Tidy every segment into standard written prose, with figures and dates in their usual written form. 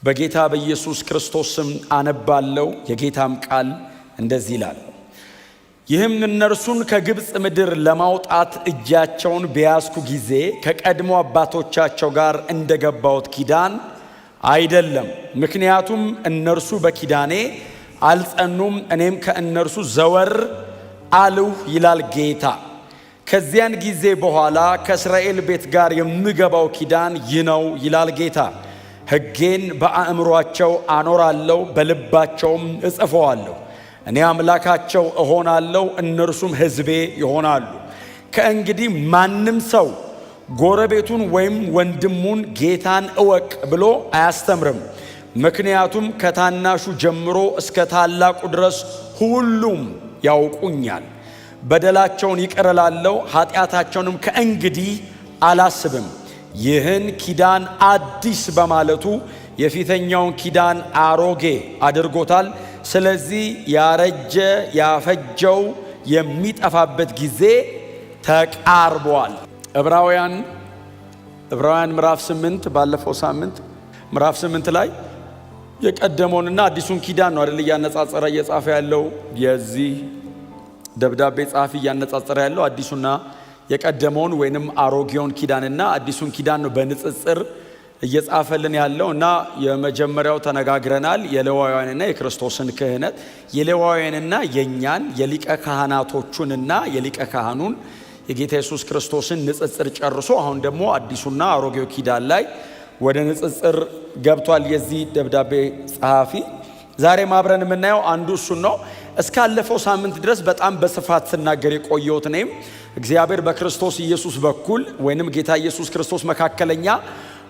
በጌታ በኢየሱስ ክርስቶስ ስም አነባለሁ። የጌታም ቃል እንደዚህ ይላል። ይህም እነርሱን ከግብፅ ምድር ለማውጣት እጃቸውን በያዝኩ ጊዜ ከቀድሞ አባቶቻቸው ጋር እንደገባሁት ኪዳን አይደለም። ምክንያቱም እነርሱ በኪዳኔ አልጸኑም፣ እኔም ከእነርሱ ዘወር አልሁ ይላል ጌታ። ከዚያን ጊዜ በኋላ ከእስራኤል ቤት ጋር የምገባው ኪዳን ይህ ነው ይላል ጌታ። ሕጌን በአእምሮአቸው አኖራለሁ፣ በልባቸውም እጽፈዋለሁ። እኔ አምላካቸው እሆናለሁ፣ እነርሱም ሕዝቤ ይሆናሉ። ከእንግዲህ ማንም ሰው ጎረቤቱን ወይም ወንድሙን ጌታን እወቅ ብሎ አያስተምርም። ምክንያቱም ከታናሹ ጀምሮ እስከ ታላቁ ድረስ ሁሉም ያውቁኛል። በደላቸውን ይቅር እላለሁ፣ ኃጢአታቸውንም ከእንግዲህ አላስብም። ይህን ኪዳን አዲስ በማለቱ የፊተኛውን ኪዳን አሮጌ አድርጎታል። ስለዚህ ያረጀ ያፈጀው የሚጠፋበት ጊዜ ተቃርቧል። ዕብራውያን ምዕራፍ 8 ባለፈው ሳምንት ምዕራፍ 8 ላይ የቀደመውንና አዲሱን ኪዳን ነው አይደል እያነጻጸረ እየጻፈ ያለው። የዚህ ደብዳቤ ጻፊ እያነጻጸረ ያለው አዲሱና የቀደመውን ወይንም አሮጌውን ኪዳንና አዲሱን ኪዳን ነው በንጽጽር እየጻፈልን ያለው እና የመጀመሪያው ተነጋግረናል። የሌዋውያንና የክርስቶስን ክህነት፣ የሌዋውያንና የኛን የሊቀ ካህናቶቹንና የሊቀ ካህኑን የጌታ ኢየሱስ ክርስቶስን ንጽጽር ጨርሶ አሁን ደግሞ አዲሱና አሮጌው ኪዳን ላይ ወደ ንጽጽር ገብቷል የዚህ ደብዳቤ ጸሐፊ። ዛሬ ማብረን የምናየው አንዱ እሱን ነው። እስካለፈው ሳምንት ድረስ በጣም በስፋት ስናገር የቆየሁት ነኝ። እግዚአብሔር በክርስቶስ ኢየሱስ በኩል ወይንም ጌታ ኢየሱስ ክርስቶስ መካከለኛ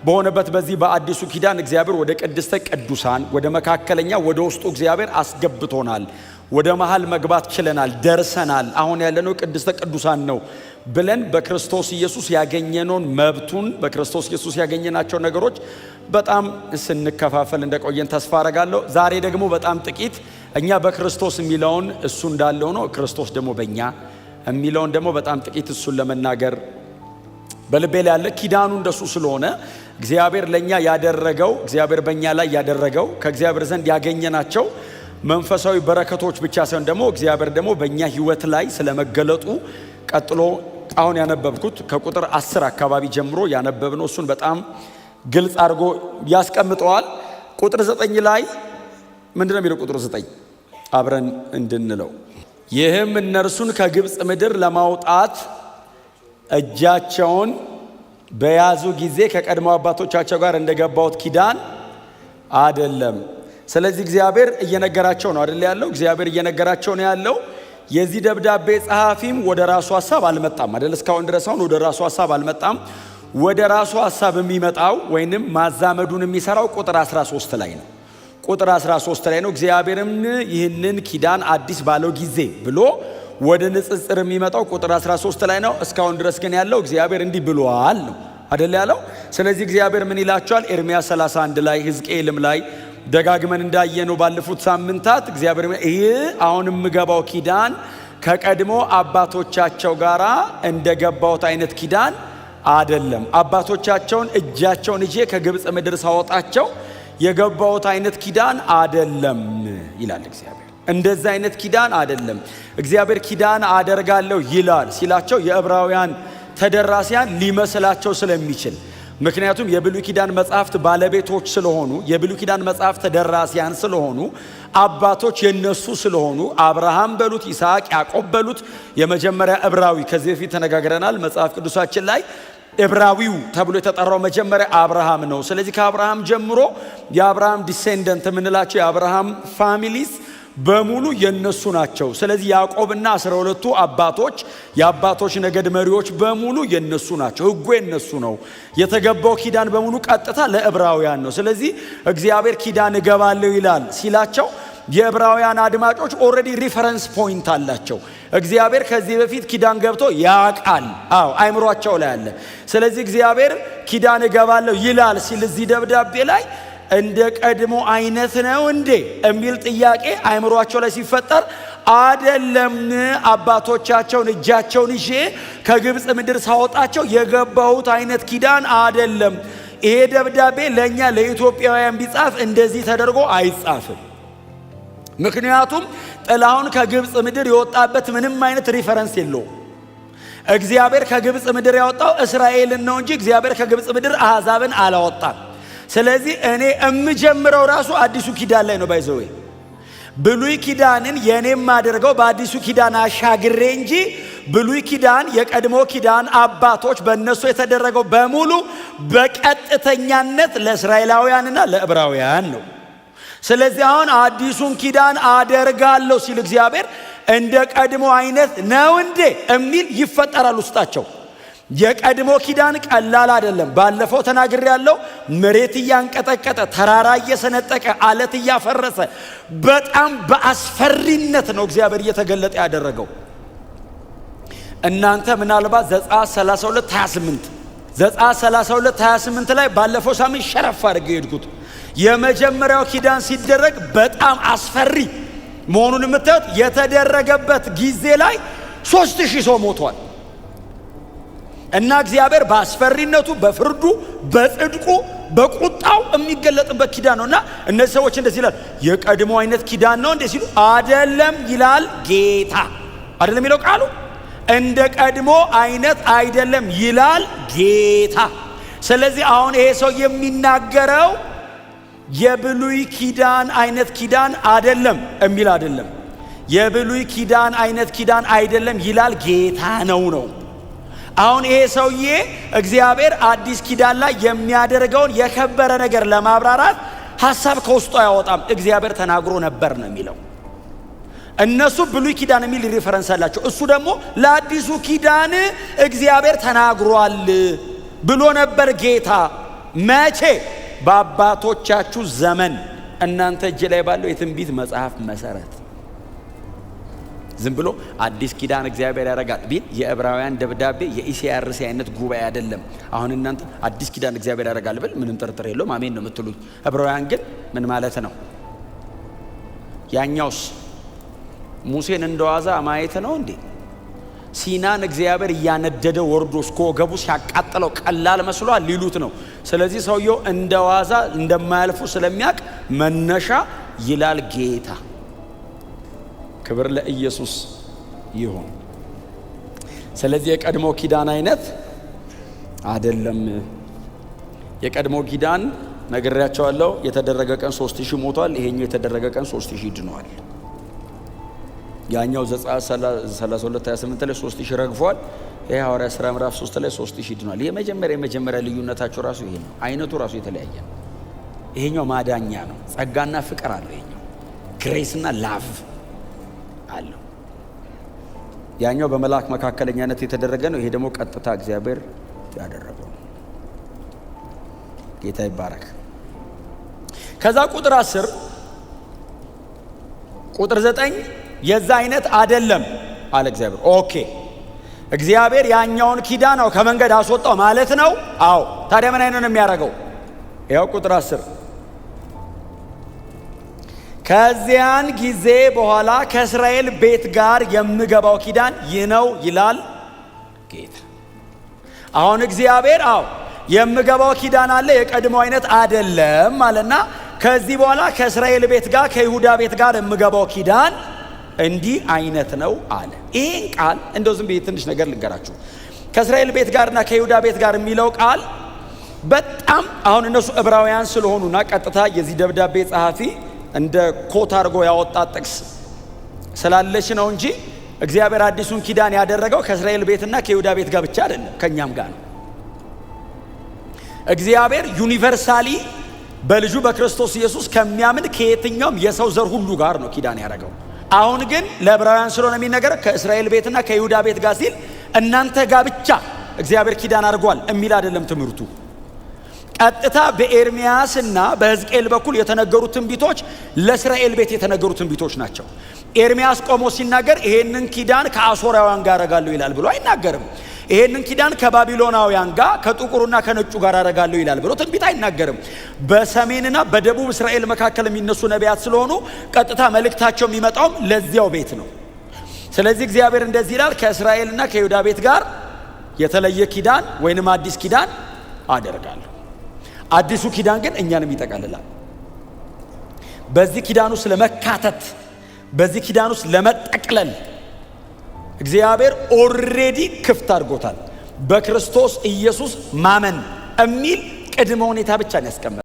በሆነበት በዚህ በአዲሱ ኪዳን እግዚአብሔር ወደ ቅድስተ ቅዱሳን ወደ መካከለኛ ወደ ውስጡ እግዚአብሔር አስገብቶናል። ወደ መሃል መግባት ችለናል፣ ደርሰናል። አሁን ያለነው ቅድስተ ቅዱሳን ነው ብለን በክርስቶስ ኢየሱስ ያገኘነውን መብቱን በክርስቶስ ኢየሱስ ያገኘናቸው ነገሮች በጣም ስንከፋፈል እንደቆየን ተስፋ አረጋለሁ። ዛሬ ደግሞ በጣም ጥቂት እኛ በክርስቶስ የሚለውን እሱ እንዳለው ነው፣ ክርስቶስ ደግሞ በእኛ የሚለውን ደግሞ በጣም ጥቂት እሱን ለመናገር በልቤ ላይ ያለ ኪዳኑ እንደሱ ስለሆነ እግዚአብሔር ለኛ ያደረገው እግዚአብሔር በእኛ ላይ ያደረገው ከእግዚአብሔር ዘንድ ያገኘናቸው መንፈሳዊ በረከቶች ብቻ ሳይሆን ደግሞ እግዚአብሔር ደግሞ በእኛ ሕይወት ላይ ስለመገለጡ ቀጥሎ አሁን ያነበብኩት ከቁጥር 10 አካባቢ ጀምሮ ያነበብነው እሱን በጣም ግልጽ አድርጎ ያስቀምጠዋል። ቁጥር 9 ላይ ምንድነው የሚለው? ቁጥር 9 አብረን እንድንለው ይህም እነርሱን ከግብፅ ምድር ለማውጣት እጃቸውን በያዙ ጊዜ ከቀድሞ አባቶቻቸው ጋር እንደገባሁት ኪዳን አይደለም። ስለዚህ እግዚአብሔር እየነገራቸው ነው አይደል ያለው? እግዚአብሔር እየነገራቸው ነው ያለው። የዚህ ደብዳቤ ጸሐፊም ወደ ራሱ ሐሳብ አልመጣም አይደል? እስካሁን ድረስ አሁን ወደ ራሱ ሐሳብ አልመጣም። ወደ ራሱ ሐሳብ የሚመጣው ወይንም ማዛመዱን የሚሰራው ቁጥር 13 ላይ ነው። ቁጥር 13 ላይ ነው። እግዚአብሔርም ይህንን ኪዳን አዲስ ባለው ጊዜ ብሎ ወደ ንጽጽር የሚመጣው ቁጥር 13 ላይ ነው። እስካሁን ድረስ ግን ያለው እግዚአብሔር እንዲህ ብሏል ነው አይደል ያለው? ስለዚህ እግዚአብሔር ምን ይላቸዋል? ኤርምያስ 31 ላይ ሕዝቅኤልም ላይ ደጋግመን እንዳየነው ባለፉት ሳምንታት እግዚአብሔር ይህ አሁን የምገባው ኪዳን ከቀድሞ አባቶቻቸው ጋር እንደገባሁት አይነት ኪዳን አይደለም። አባቶቻቸውን እጃቸውን ይዤ ከግብፅ ምድር ሳወጣቸው የገባሁት አይነት ኪዳን አይደለም ይላል እግዚአብሔር። እንደዛ አይነት ኪዳን አይደለም። እግዚአብሔር ኪዳን አደርጋለሁ ይላል ሲላቸው የዕብራውያን ተደራሲያን ሊመስላቸው ስለሚችል፣ ምክንያቱም የብሉይ ኪዳን መጽሐፍት ባለቤቶች ስለሆኑ የብሉይ ኪዳን መጽሐፍት ተደራሲያን ስለሆኑ አባቶች የነሱ ስለሆኑ አብርሃም በሉት ይስሐቅ ያዕቆብ በሉት የመጀመሪያ ዕብራዊ ከዚህ በፊት ተነጋግረናል። መጽሐፍ ቅዱሳችን ላይ ዕብራዊው ተብሎ የተጠራው መጀመሪያ አብርሃም ነው። ስለዚህ ከአብርሃም ጀምሮ የአብርሃም ዲሴንደንት የምንላቸው የአብርሃም ፋሚሊስ በሙሉ የነሱ ናቸው። ስለዚህ ያዕቆብና 12ቱ አባቶች የአባቶች ነገድ መሪዎች በሙሉ የነሱ ናቸው። ሕጉ የነሱ ነው። የተገባው ኪዳን በሙሉ ቀጥታ ለዕብራውያን ነው። ስለዚህ እግዚአብሔር ኪዳን እገባለሁ ይላል ሲላቸው የዕብራውያን አድማጮች ኦልሬዲ ሪፈረንስ ፖይንት አላቸው። እግዚአብሔር ከዚህ በፊት ኪዳን ገብቶ ያውቃል። አይምሯቸው ላይ አለ። ስለዚህ እግዚአብሔር ኪዳን እገባለሁ ይላል ሲል እዚህ ደብዳቤ ላይ እንደ ቀድሞ አይነት ነው እንዴ የሚል ጥያቄ አይምሯቸው ላይ ሲፈጠር አይደለም። አባቶቻቸውን እጃቸውን ይዤ ከግብፅ ምድር ሳወጣቸው የገባሁት አይነት ኪዳን አይደለም። ይሄ ደብዳቤ ለኛ ለኢትዮጵያውያን ቢጻፍ እንደዚህ ተደርጎ አይጻፍም። ምክንያቱም ጥላሁን ከግብጽ ምድር የወጣበት ምንም አይነት ሪፈረንስ የለውም። እግዚአብሔር ከግብጽ ምድር ያወጣው እስራኤልን ነው እንጂ እግዚአብሔር ከግብጽ ምድር አሕዛብን አላወጣም። ስለዚህ እኔ እምጀምረው ራሱ አዲሱ ኪዳን ላይ ነው። ባይዘው ብሉይ ኪዳንን የኔም አድርገው በአዲሱ ኪዳን አሻግሬ እንጂ ብሉይ ኪዳን የቀድሞ ኪዳን አባቶች በእነሱ የተደረገው በሙሉ በቀጥተኛነት ለእስራኤላውያንና ለዕብራውያን ነው። ስለዚህ አሁን አዲሱን ኪዳን አደርጋለሁ ሲል እግዚአብሔር እንደ ቀድሞ አይነት ነው እንዴ እሚል ይፈጠራል ውስጣቸው። የቀድሞ ኪዳን ቀላል አይደለም። ባለፈው ተናግሬ ያለው መሬት እያንቀጠቀጠ ተራራ እየሰነጠቀ አለት እያፈረሰ በጣም በአስፈሪነት ነው እግዚአብሔር እየተገለጠ ያደረገው። እናንተ ምናልባት ዘጸአት 32:28 ላይ ባለፈው ሳምንት ሸረፍ አድርጌ ሄድኩት። የመጀመሪያው ኪዳን ሲደረግ በጣም አስፈሪ መሆኑን የምታዩት የተደረገበት ጊዜ ላይ 3000 ሰው ሞቷል። እና እግዚአብሔር በአስፈሪነቱ በፍርዱ በጽድቁ በቁጣው የሚገለጥበት ኪዳን ነውና እነዚህ ሰዎች እንደዚህ ይላል፣ የቀድሞ አይነት ኪዳን ነው እንዴ ሲሉ አይደለም ይላል ጌታ። አይደለም ይለው ቃሉ እንደ ቀድሞ አይነት አይደለም ይላል ጌታ። ስለዚህ አሁን ይሄ ሰው የሚናገረው የብሉይ ኪዳን አይነት ኪዳን አይደለም የሚል አይደለም። የብሉይ ኪዳን አይነት ኪዳን አይደለም ይላል ጌታ ነው። አሁን ይሄ ሰውዬ እግዚአብሔር አዲስ ኪዳን ላይ የሚያደርገውን የከበረ ነገር ለማብራራት ሐሳብ ከውስጡ አያወጣም። እግዚአብሔር ተናግሮ ነበር ነው የሚለው። እነሱ ብሉይ ኪዳን የሚል ሪፈረንስ አላቸው። እሱ ደግሞ ለአዲሱ ኪዳን እግዚአብሔር ተናግሯል ብሎ ነበር ጌታ። መቼ? በአባቶቻችሁ ዘመን እናንተ እጅ ላይ ባለው የትንቢት መጽሐፍ መሰረት። ዝም ብሎ አዲስ ኪዳን እግዚአብሔር ያደርጋል ቢል የዕብራውያን ደብዳቤ የኢሲአርሲ አይነት ጉባኤ አይደለም። አሁን እናንተ አዲስ ኪዳን እግዚአብሔር ያደርጋል ብል ምንም ጥርጥር የለውም፣ አሜን ነው የምትሉት። ዕብራውያን ግን ምን ማለት ነው? ያኛውስ ሙሴን እንደዋዛ ማየት ነው እንዴ? ሲናን እግዚአብሔር እያነደደ ወርዶ እስከ ወገቡ ሲያቃጥለው ቀላል መስሏል ሊሉት ነው። ስለዚህ ሰውየው እንደዋዛ እንደማያልፉ ስለሚያቅ መነሻ ይላል ጌታ። ክብር ለኢየሱስ ይሁን። ስለዚህ የቀድሞ ኪዳን አይነት አይደለም። የቀድሞ ኪዳን ነግሬያቸዋለሁ። የተደረገ ቀን 3000 ሞቷል። ይሄኛው የተደረገ ቀን 3000 ድኗል። ያኛው ዘጸአት 32:28 ላይ 3000 ረግፏል። ይሄ ሐዋርያት ሥራ ምዕራፍ 3 ላይ 3000 ድኗል። የመጀመሪያ ልዩነታቸው ራሱ ይሄ ነው። አይነቱ ራሱ የተለያየ ነው። ይሄኛው ማዳኛ ነው። ጸጋና ፍቅር አለው። ይሄኛው ግሬስና ላቭ አለው። ያኛው በመላእክት መካከለኛነት የተደረገ ነው። ይሄ ደግሞ ቀጥታ እግዚአብሔር ያደረገው። ጌታ ይባረክ። ከዛ ቁጥር 10 ቁጥር 9 የዛ አይነት አይደለም አለ እግዚአብሔር። ኦኬ እግዚአብሔር ያኛውን ኪዳን ነው ከመንገድ አስወጣው ማለት ነው። አዎ ታዲያ ምን አይነት ነው የሚያደርገው? ያው ቁጥር 10 ከዚያን ጊዜ በኋላ ከእስራኤል ቤት ጋር የምገባው ኪዳን ይህ ነው ይላል ጌታ። አሁን እግዚአብሔር የምገባው ኪዳን አለ፣ የቀድሞ አይነት አይደለም አለና ከዚህ በኋላ ከእስራኤል ቤት ጋር ከይሁዳ ቤት ጋር የምገባው ኪዳን እንዲህ አይነት ነው አለ። ይህን ቃል እንደው ዝም ብዬ ትንሽ ነገር ልንገራችሁ። ከእስራኤል ቤት ጋርና ከይሁዳ ቤት ጋር የሚለው ቃል በጣም አሁን እነሱ ዕብራውያን ስለሆኑና ቀጥታ የዚህ ደብዳቤ ጸሐፊ እንደ ኮት አድርጎ ያወጣት ጥቅስ ስላለች ነው እንጂ እግዚአብሔር አዲሱን ኪዳን ያደረገው ከእስራኤል ቤትና ከይሁዳ ቤት ጋር ብቻ አይደለም፣ ከኛም ጋር ነው። እግዚአብሔር ዩኒቨርሳሊ በልጁ በክርስቶስ ኢየሱስ ከሚያምን ከየትኛውም የሰው ዘር ሁሉ ጋር ነው ኪዳን ያደረገው። አሁን ግን ለዕብራውያን ስለሆነ የሚነገር ከእስራኤል ቤትና ከይሁዳ ቤት ጋር ሲል እናንተ ጋር ብቻ እግዚአብሔር ኪዳን አድርጓል የሚል አይደለም ትምህርቱ። ቀጥታ በኤርሚያስና በሕዝቅኤል በኩል የተነገሩ ትንቢቶች ለእስራኤል ቤት የተነገሩ ትንቢቶች ናቸው። ኤርሚያስ ቆሞ ሲናገር ይሄንን ኪዳን ከአሦራውያን ጋር አደርጋለሁ ይላል ብሎ አይናገርም። ይሄንን ኪዳን ከባቢሎናውያን ጋር ከጥቁሩና ከነጩ ጋር አደርጋለሁ ይላል ብሎ ትንቢት አይናገርም። በሰሜንና በደቡብ እስራኤል መካከል የሚነሱ ነቢያት ስለሆኑ ቀጥታ መልእክታቸው የሚመጣውም ለዚያው ቤት ነው። ስለዚህ እግዚአብሔር እንደዚህ ይላል፣ ከእስራኤልና ከይሁዳ ቤት ጋር የተለየ ኪዳን ወይንም አዲስ ኪዳን አደርጋለሁ። አዲሱ ኪዳን ግን እኛንም ይጠቀልላል። በዚህ ኪዳን ውስጥ ለመካተት በዚህ ኪዳን ውስጥ ለመጠቅለል እግዚአብሔር ኦልሬዲ ክፍት አድርጎታል። በክርስቶስ ኢየሱስ ማመን የሚል ቅድመ ሁኔታ ብቻ ነው ያስቀመጠው።